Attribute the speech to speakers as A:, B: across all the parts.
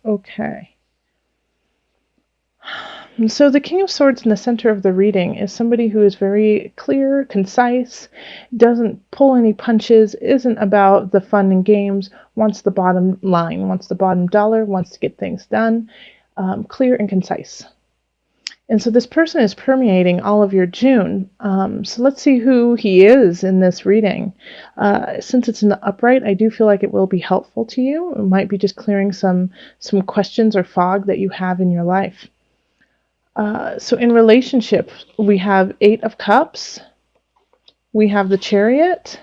A: Okay. So the King of Swords in the center of the reading is somebody who is very clear, concise, doesn't pull any punches, isn't about the fun and games, wants the bottom line, wants the bottom dollar, wants to get things done, clear and concise. And so this person is permeating all of your June. So let's see who he is in this reading. Since it's in the upright, I do feel like it will be helpful to you. It might be just clearing some questions or fog that you have in your life. So in relationship, we have 8 of Cups, we have the Chariot,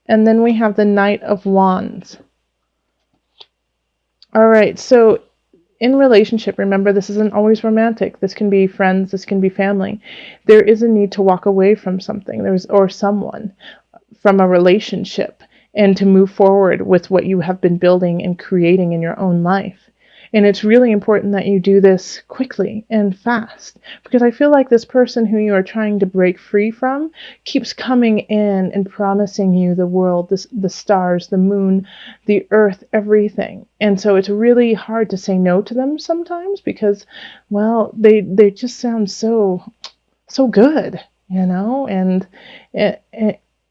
A: and then we have the Knight of Wands. All right, so in relationship, remember, this isn't always romantic. This can be friends, this can be family. There is a need to walk away from something, or someone, from a relationship, and to move forward with what you have been building and creating in your own life. And it's really important that you do this quickly and fast, because I feel like this person who you are trying to break free from keeps coming in and promising you the world, the stars, the moon, the earth, everything. And so it's really hard to say no to them sometimes because, well, they just sound so good, and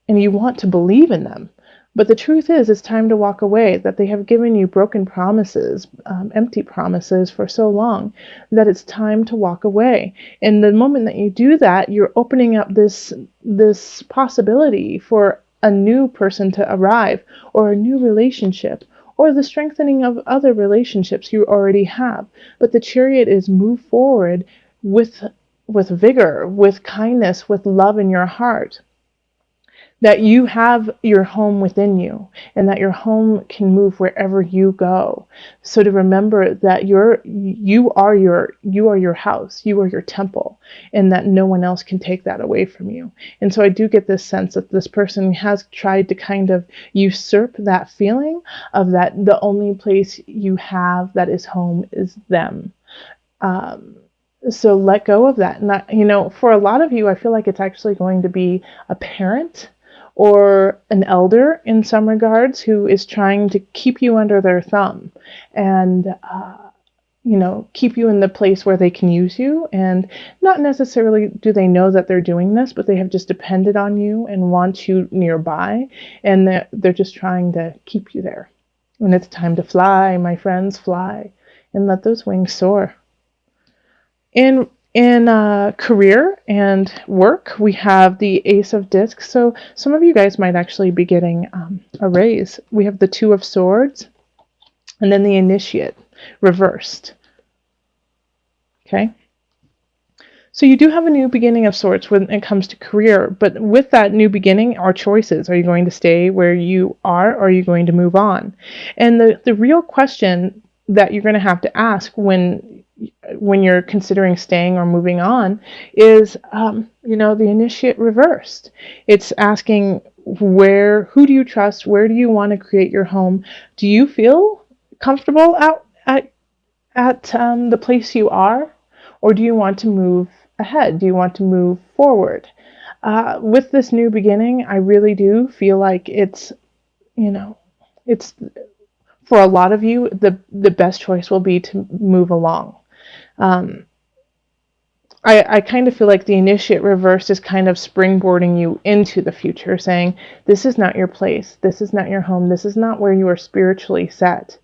A: you want to believe in them. But the truth is, it's time to walk away, that they have given you broken promises, empty promises for so long, that it's time to walk away. And the moment that you do that, you're opening up this possibility for a new person to arrive, or a new relationship, or the strengthening of other relationships you already have. But the Chariot is move forward with vigor, with kindness, with love in your heart. That you have your home within you, and that your home can move wherever you go. So to remember that you are your house, you are your temple, and that no one else can take that away from you. And so I do get this sense that this person has tried to kind of usurp that feeling of that the only place you have that is home is them. So let go of that. And for a lot of you, I feel like it's actually going to be a parent or an elder in some regards who is trying to keep you under their thumb and, keep you in the place where they can use you. And not necessarily do they know that they're doing this, but they have just depended on you and want you nearby. And they're just trying to keep you there. And it's time to fly, my friends, fly and let those wings soar. In career and work, we have the Ace of Discs. So some of you guys might actually be getting a raise. We have the Two of Swords, and then the Initiate reversed. Okay. So you do have a new beginning of sorts when it comes to career, but with that new beginning are choices. Are you going to stay where you are, or are you going to move on? And the real question that you're going to have to ask when you're considering staying or moving on is, the Initiate reversed. It's asking who do you trust? Where do you want to create your home? Do you feel comfortable out at the place you are? Or do you want to move ahead? Do you want to move forward? With this new beginning, I really do feel like it's for a lot of you, the best choice will be to move along. I kind of feel like the Initiate reversed is kind of springboarding you into the future, saying, this is not your place, this is not your home, this is not where you are spiritually set.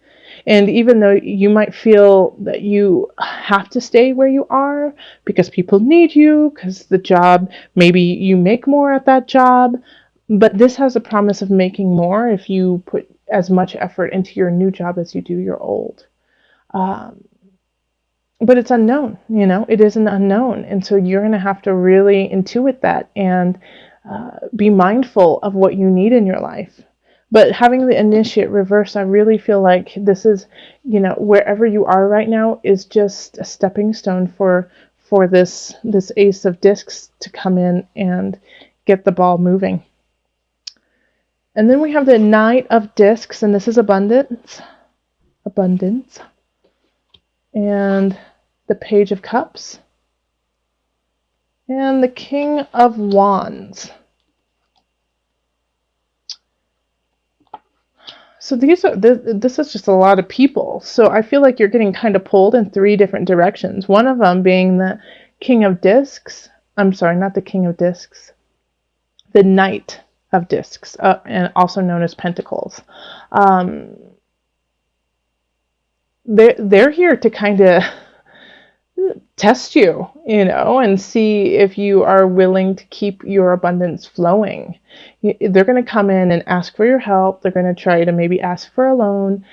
A: And even though you might feel that you have to stay where you are because people need you, because the job, maybe you make more at that job, but this has a promise of making more if you put as much effort into your new job as you do your old. But it's unknown, it is an unknown. And so you're going to have to really intuit that and be mindful of what you need in your life. But having the Initiate reverse, I really feel like this is, wherever you are right now is just a stepping stone for this Ace of Discs to come in and get the ball moving. And then we have the Knight of Discs, and this is abundance. And the Page of Cups. And the King of Wands. So this is just a lot of people. So I feel like you're getting kind of pulled in three different directions. One of them being the King of Discs. I'm sorry, not the King of Discs. The Knight of Discs, and also known as Pentacles. Um, they're here to kind of test you, and see if you are willing to keep your abundance flowing. They're going to come in and ask for your help. They're going to try to maybe ask for a loan.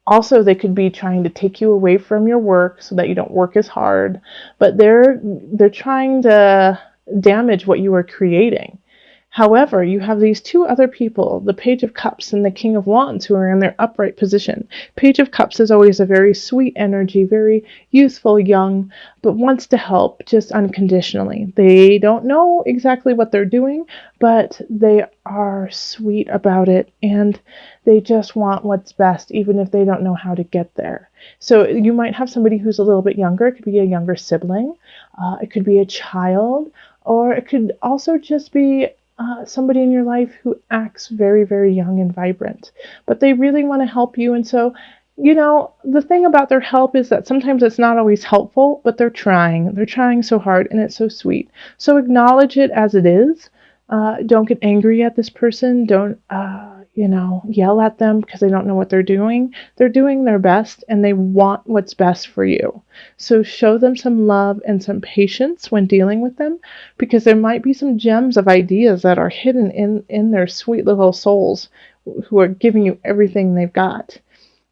A: Also, they could be trying to take you away from your work so that you don't work as hard. But they're trying to damage what you are creating. However, you have these two other people, the Page of Cups and the King of Wands, who are in their upright position. Page of Cups is always a very sweet energy, very youthful, young, but wants to help just unconditionally. They don't know exactly what they're doing, but they are sweet about it, and they just want what's best, even if they don't know how to get there. So you might have somebody who's a little bit younger. It could be a younger sibling. It could be a child, or it could also just be somebody in your life who acts very, very young and vibrant, but they really want to help you. And so, the thing about their help is that sometimes it's not always helpful, but they're trying. They're trying so hard, and it's so sweet. So acknowledge it as it is. Don't get angry at this person. Don't, yell at them because they don't know what they're doing. They're doing their best, and they want what's best for you. So show them some love and some patience when dealing with them, because there might be some gems of ideas that are hidden in their sweet little souls, who are giving you everything they've got.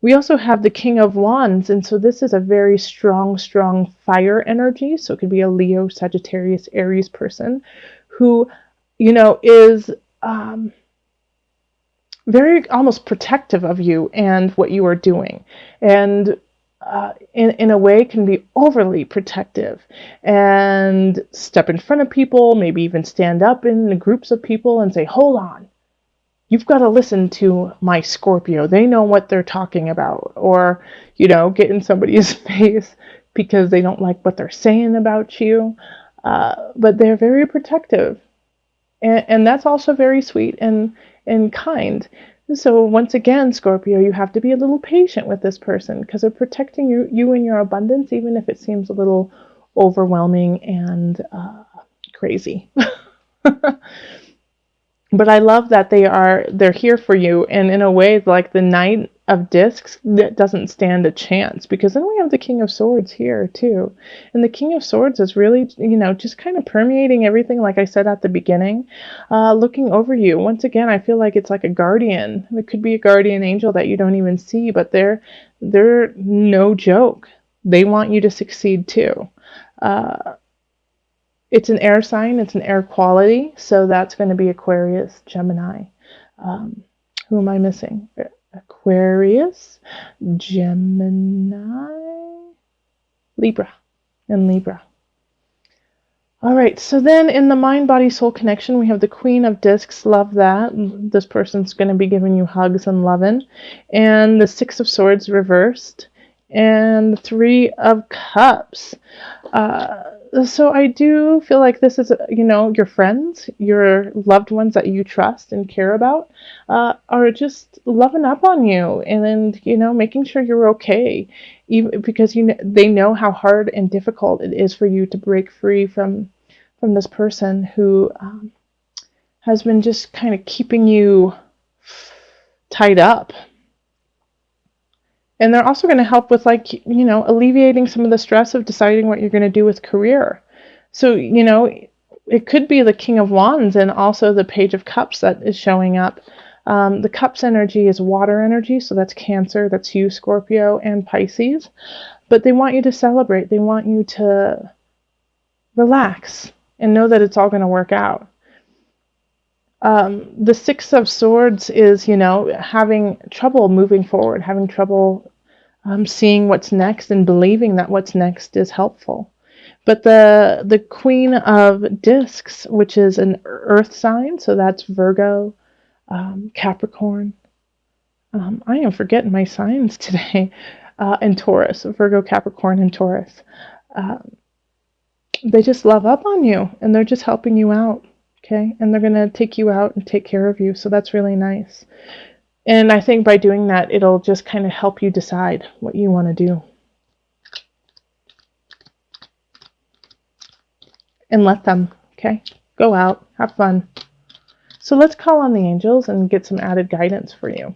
A: We also have the King of Wands, and so this is a very strong, strong fire energy. So it could be a Leo, Sagittarius, Aries person who, is very almost protective of you and what you are doing. And in a way can be overly protective and step in front of people, maybe even stand up in the groups of people and say, hold on, you've got to listen to my Scorpio. They know what they're talking about. Or, get in somebody's face because they don't like what they're saying about you. But they're very protective. And that's also very sweet and kind. So once again, Scorpio, you have to be a little patient with this person because they're protecting you and your abundance, even if it seems a little overwhelming and crazy. But I love that they're here for you, and in a way, like the Knight of Discs, that doesn't stand a chance, because then we have the King of Swords here too. And the King of Swords is really, just kind of permeating everything, like I said at the beginning, looking over you. Once again, I feel like it's like a guardian. It could be a guardian angel that you don't even see, but they're no joke. They want you to succeed too. It's an air sign. It's an air quality. So that's going to be Aquarius, Gemini. Who am I missing? Aquarius, Gemini, Libra, and Libra. All right. So then in the mind, body, soul connection, we have the Queen of Discs. Love that. This person's going to be giving you hugs and loving. And the Six of Swords reversed. And the Three of Cups. So I do feel like this is, your friends, your loved ones that you trust and care about, are just loving up on you and making sure you're okay, even because they know how hard and difficult it is for you to break free from this person who has been just kind of keeping you tied up. And they're also going to help with, alleviating some of the stress of deciding what you're going to do with career. So, it could be the King of Wands and also the Page of Cups that is showing up. The Cups energy is water energy, so that's Cancer, that's you, Scorpio, and Pisces. But they want you to celebrate. They want you to relax and know that it's all going to work out. The Six of Swords is, having trouble moving forward, having trouble seeing what's next and believing that what's next is helpful. But the Queen of Discs, which is an earth sign, so that's Virgo, Capricorn. I am forgetting my signs today. And Taurus, Virgo, Capricorn, and Taurus. They just love up on you, and they're just helping you out. Okay, and they're going to take you out and take care of you, so that's really nice. And I think by doing that, it'll just kind of help you decide what you want to do. And let them, okay? Go out, have fun. So let's call on the angels and get some added guidance for you.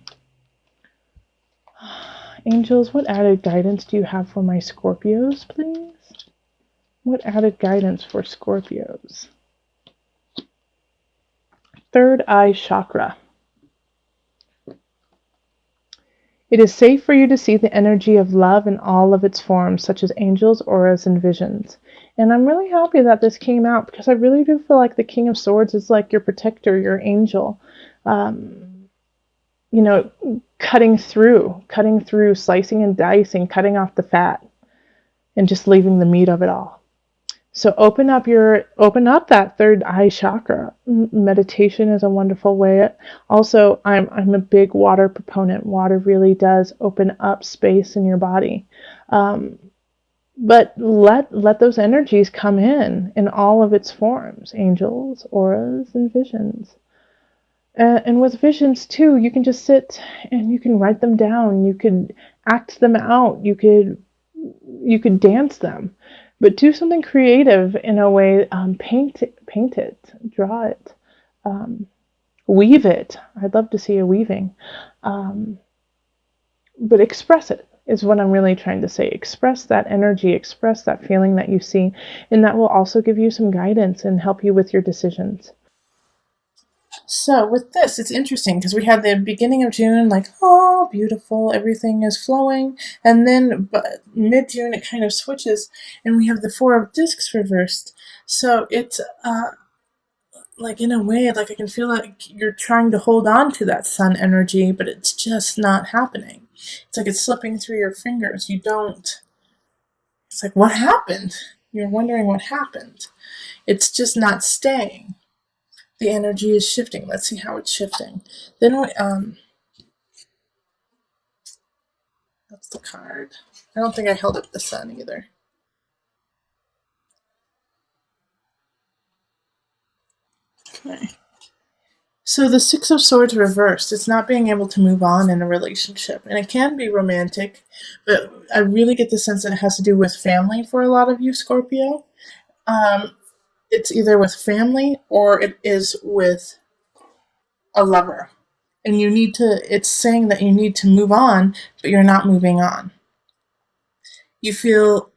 A: Angels, what added guidance do you have for my Scorpios, please? What added guidance for Scorpios? Third eye chakra. It is safe for you to see the energy of love in all of its forms, such as angels, auras, and visions. And I'm really happy that this came out, because I really do feel like the King of Swords is like your protector, your angel. You know, cutting through, slicing and dicing, cutting off the fat, and just leaving the meat of it all. So open up that third eye chakra. Meditation is a wonderful way. Also, I'm a big water proponent. Water really does open up space in your body. But let those energies come in all of its forms, angels, auras, and visions. And with visions too, you can just sit and you can write them down. You could act them out. You could dance them. But do something creative in a way. Paint it, draw it, weave it. I'd love to see a weaving. But express it is what I'm really trying to say. Express that energy, express that feeling that you see, and that will also give you some guidance and help you with your decisions. So with this, it's interesting because we had the beginning of June, like, oh, beautiful, everything is flowing. And then mid-June, it kind of switches, and we have the Four of Discs reversed. So it's like, in a way, like I can feel like you're trying to hold on to that sun energy, but it's just not happening. It's like it's slipping through your fingers. It's like, what happened? You're wondering what happened. It's just not staying. The energy is shifting. Let's see how it's shifting. Then that's the card. I don't think I held up the sun either. Okay. So the Six of Swords reversed. It's not being able to move on in a relationship. And it can be romantic, but I really get the sense that it has to do with family for a lot of you, Scorpio. It's either with family or it is with a lover. And it's saying that you need to move on, but you're not moving on. You feel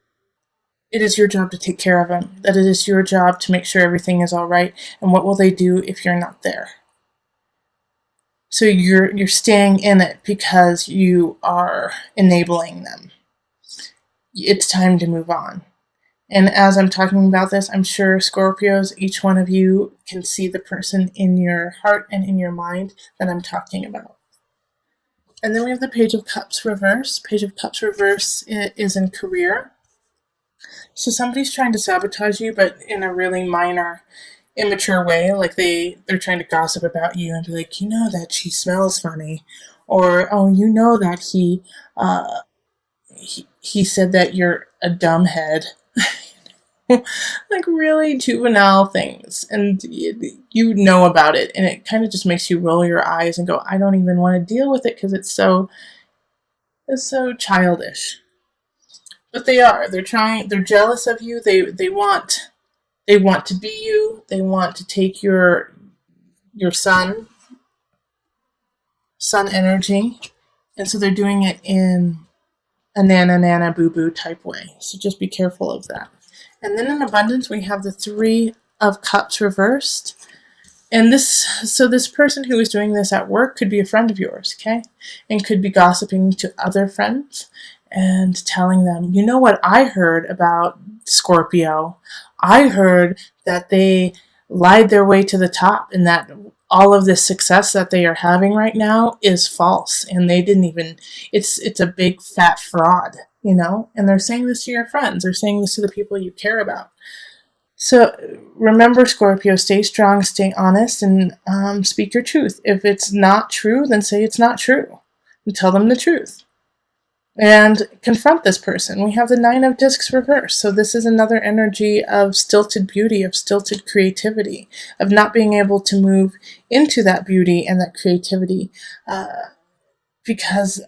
A: it is your job to take care of them, that it is your job to make sure everything is all right, and what will they do if you're not there? So you're staying in it because you are enabling them. It's time to move on. And as I'm talking about this, I'm sure Scorpios, each one of you can see the person in your heart and in your mind that I'm talking about. And then we have the Page of Cups reverse. Page of Cups reverse is in career. So somebody's trying to sabotage you, but in a really minor, immature way. Like they're trying to gossip about you and be like, you know that she smells funny, or oh, you know that he said that you're a dumbhead. Like really juvenile things, and you know about it, and it kind of just makes you roll your eyes and go, I don't even want to deal with it because it's so childish. But they're jealous of you. They want to be you. They want to take your sun energy, and so they're doing it in a nana boo boo type way. So just be careful of that. And then in abundance, we have the Three of Cups reversed. And this person who is doing this at work could be a friend of yours, okay? And could be gossiping to other friends and telling them, you know what I heard about Scorpio? I heard that they lied their way to the top and that all of this success that they are having right now is false. And they didn't even, it's a big fat fraud, you know? And they're saying this to your friends. They're saying this to the people you care about. So remember, Scorpio, stay strong, stay honest, and speak your truth. If it's not true, then say it's not true. And tell them the truth. And confront this person. We have the Nine of Discs reversed. So this is another energy of stilted beauty, of stilted creativity, of not being able to move into that beauty and that creativity. because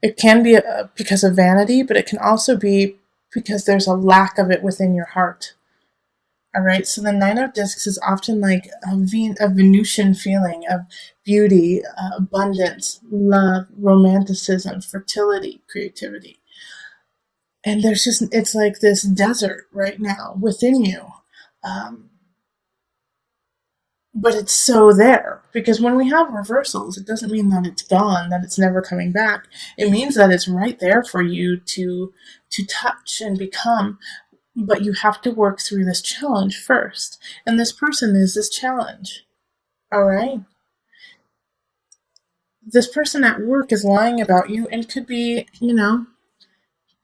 A: it can be because of vanity, but it can also be because there's a lack of it within your heart. All right, so the Nine of Discs is often like a Venusian feeling of beauty, abundance, love, romanticism, fertility, creativity. And it's like this desert right now within you. Um, but it's so there because when we have reversals, it doesn't mean that it's gone, that it's never coming back. It means that it's right there for you to touch and become, but you have to work through this challenge first. And this person is this challenge. All right. This person at work is lying about you and could be,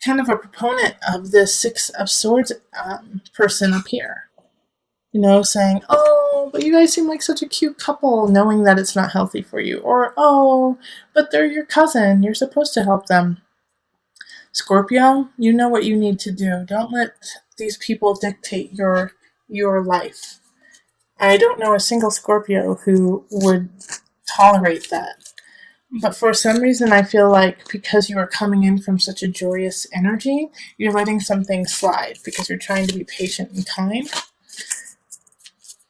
A: kind of a proponent of this Six of Swords person up here. Saying, oh, but you guys seem like such a cute couple, knowing that it's not healthy for you. Or, oh, but they're your cousin. You're supposed to help them. Scorpio, you know what you need to do. Don't let these people dictate your life. I don't know a single Scorpio who would tolerate that. But for some reason, I feel like because you are coming in from such a joyous energy, you're letting some things slide because you're trying to be patient and kind.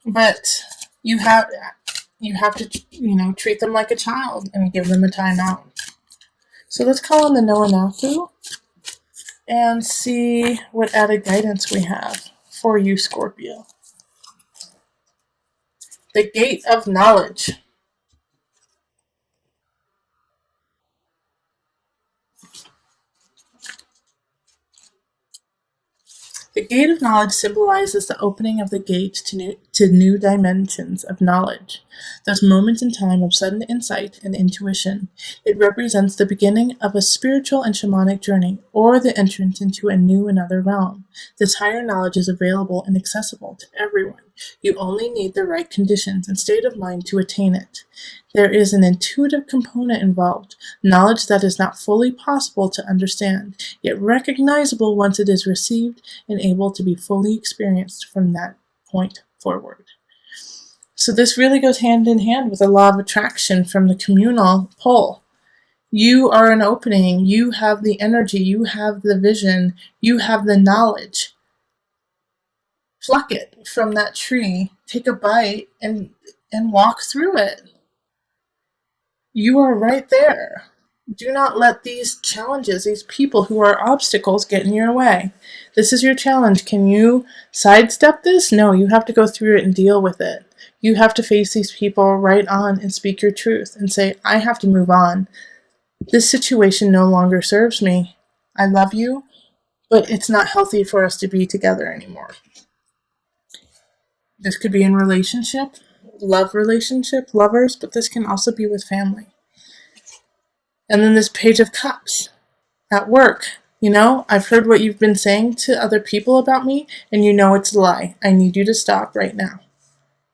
A: But you have to, treat them like a child and give them a timeout. So let's call on the Noah Naku and see what added guidance we have for you, Scorpio. The Gate of Knowledge. The Gate of Knowledge symbolizes the opening of the gate to new dimensions of knowledge, those moments in time of sudden insight and intuition. It represents the beginning of a spiritual and shamanic journey, or the entrance into a new another realm. This higher knowledge is available and accessible to everyone. You only need the right conditions and state of mind to attain it. There is an intuitive component involved, knowledge that is not fully possible to understand, yet recognizable once it is received and able to be fully experienced from that point forward. So this really goes hand in hand with the law of attraction from the communal pole. You are an opening, you have the energy, you have the vision, you have the knowledge. Pluck it from that tree, take a bite, and walk through it. You are right there. Do not let these challenges, these people who are obstacles, get in your way. This is your challenge. Can you sidestep this? No, you have to go through it and deal with it. You have to face these people right on and speak your truth and say, I have to move on. This situation no longer serves me. I love you, but it's not healthy for us to be together anymore. This could be in relationship, lovers, but this can also be with family. And then this Page of Cups at work. I've heard what you've been saying to other people about me, and you know it's a lie. I need you to stop right now.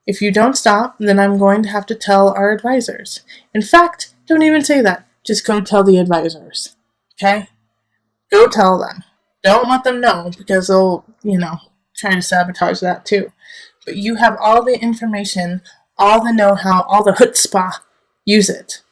A: If you don't stop, then I'm going to have to tell our advisors. In fact, don't even say that. Just go tell the advisors. Okay? Go tell them. Don't let them know because they'll, try to sabotage that too. But you have all the information, all the know-how, all the chutzpah. Use it.